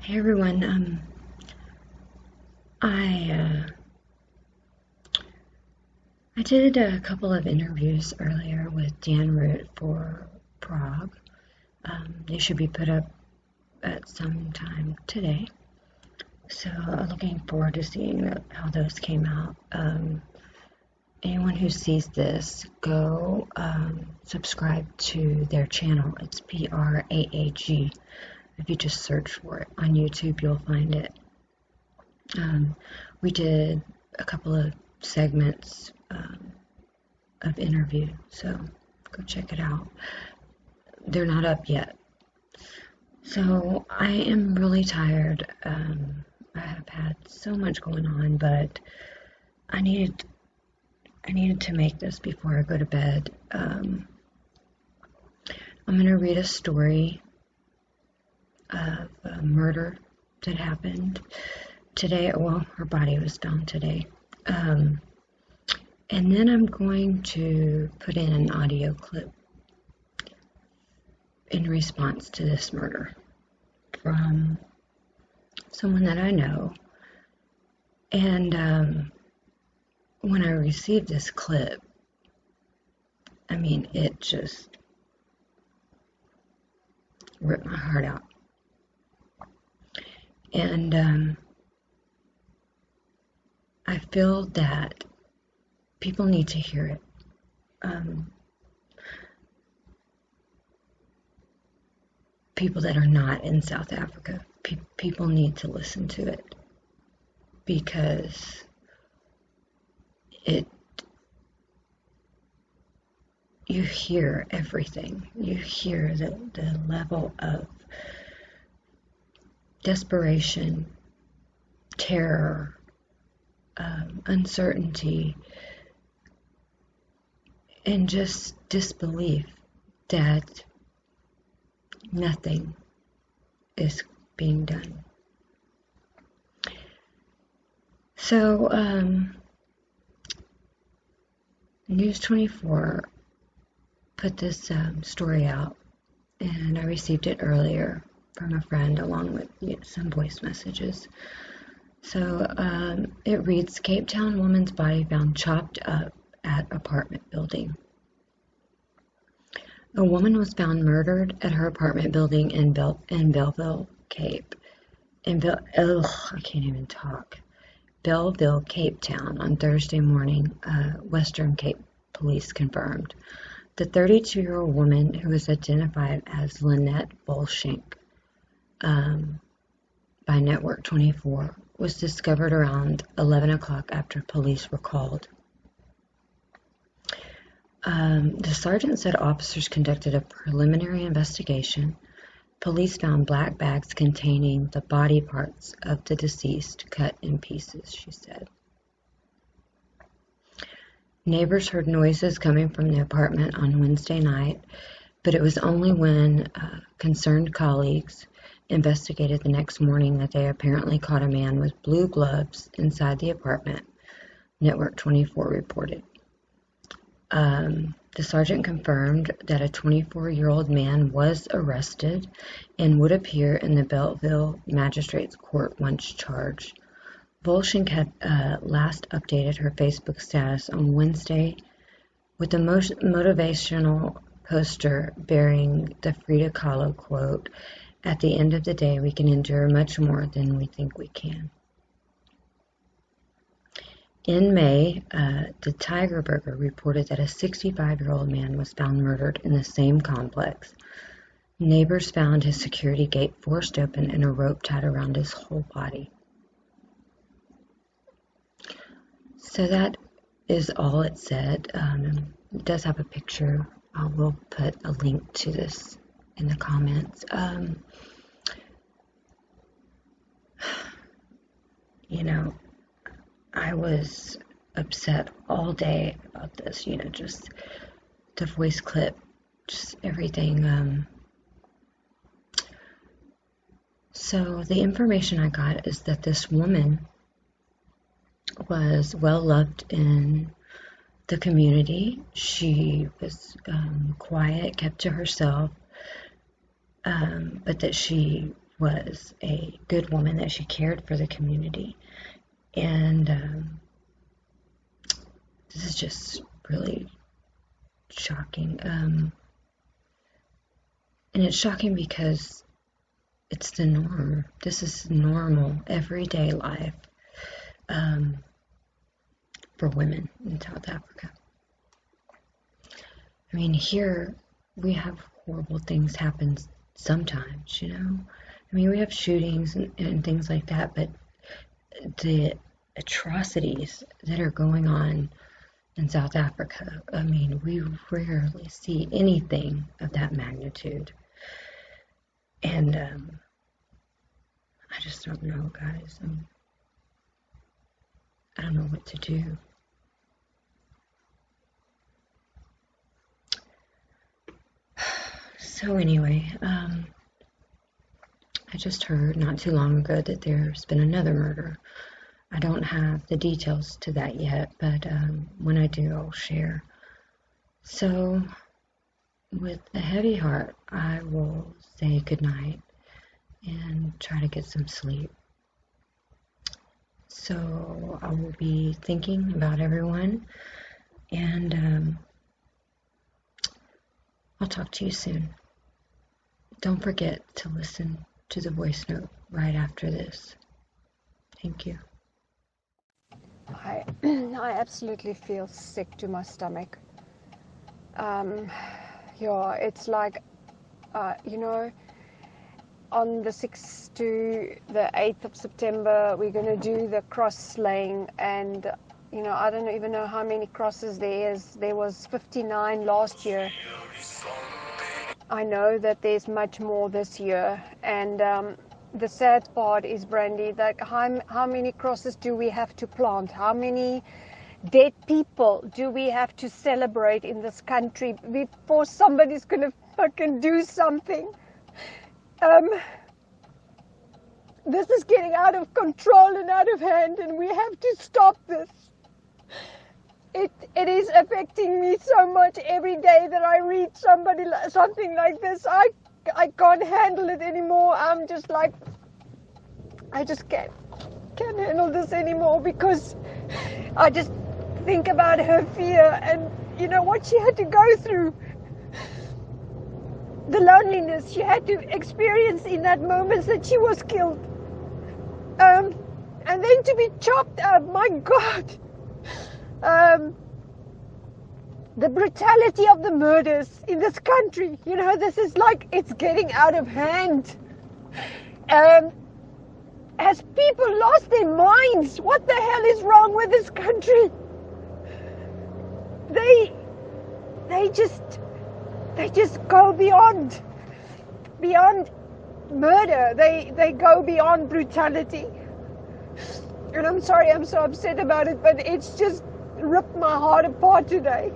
Hey everyone, I I did a couple of interviews earlier with Dan Root for Prague. They should be put up at some time today, so looking forward to seeing how those came out. Anyone who sees this, go subscribe to their channel. It's PRAAG. If you just search for it on YouTube, you'll find it. We did a couple of segments of interview, so go check it out. They're not up yet. So I am really tired. I have had so much going on, but I needed to make this before I go to bed. I'm going to read a story of a murder that happened today. Well, her body was found today. And then I'm going to put in an audio clip in response to this murder from someone that I know. And when I received this clip, I mean, it just ripped my heart out. And I feel that people need to hear it. People that are not in South Africa, people need to listen to it, because you hear everything. You hear the level of desperation, terror, uncertainty, and just disbelief that nothing is being done. So, News 24 put this story out, and I received it earlier from a friend along with some voice messages. So it reads, Cape Town woman's body found chopped up at apartment building. A woman was found murdered at her apartment building in Belleville, Cape. I can't even talk. Belleville, Cape Town on Thursday morning, Western Cape police confirmed. The 32-year-old woman, who was identified as Lynette Bolshank by Network 24, was discovered around 11 o'clock after police were called. The sergeant said officers conducted a preliminary investigation. Police found black bags containing the body parts of the deceased cut in pieces, she said. Neighbors heard noises coming from the apartment on Wednesday night, but it was only when concerned colleagues investigated the next morning that they apparently caught a man with blue gloves inside the apartment, Network 24 reported. The sergeant confirmed that a 24-year-old man was arrested and would appear in the Belleville Magistrates Court once charged. Bolshank had last updated her Facebook status on Wednesday with a motivational poster bearing the Frida Kahlo quote, "At the end of the day, we can endure much more than we think we can." In May, the Tiger Burger reported that a 65-year-old man was found murdered in the same complex. Neighbors found his security gate forced open and a rope tied around his whole body. So that is all it said. It does have a picture. I will put a link to this in the comments. I was upset all day about this, just the voice clip, just everything. So the information I got is that this woman was well loved in the community. She was quiet, kept to herself, but that she was a good woman, that she cared for the community. And this is just really shocking. And it's shocking because it's the norm. This is normal, everyday life for women in South Africa. I mean, here we have horrible things happen sometimes, you know? I mean, we have shootings and things like that, but the atrocities that are going on in South Africa, I mean, we rarely see anything of that magnitude. And I just don't know, guys. I don't know what to do. So anyway, I just heard not too long ago that there's been another murder. I don't have the details to that yet, but when I do, I'll share. So, with a heavy heart, I will say goodnight and try to get some sleep. So, I will be thinking about everyone, and I'll talk to you soon. Don't forget to listen to the voice note right after this. Thank you. I absolutely feel sick to my stomach. Yeah, it's like, you know, on the 6th to the 8th of September, we're going to do the cross slaying, and, you know, I don't even know how many crosses there is. There was 59 last year. I know that there's much more this year, and the sad part is, Brandy, that how many crosses do we have to plant? How many dead people do we have to celebrate in this country before somebody's going to fucking do something? This is getting out of control and out of hand, and we have to stop this. It is affecting me so much every day that I read something like this. I can't handle it anymore. I'm just like, I just can't handle this anymore, because I just think about her fear and, you know, what she had to go through. The loneliness she had to experience in that moment that she was killed. And then to be chopped up, my God. The brutality of the murders in this country, you know, this is like, it's getting out of hand. Has people lost their minds? What the hell is wrong with this country? They just go beyond murder. They go beyond brutality. And I'm sorry I'm so upset about it, but it's just ripped my heart apart today.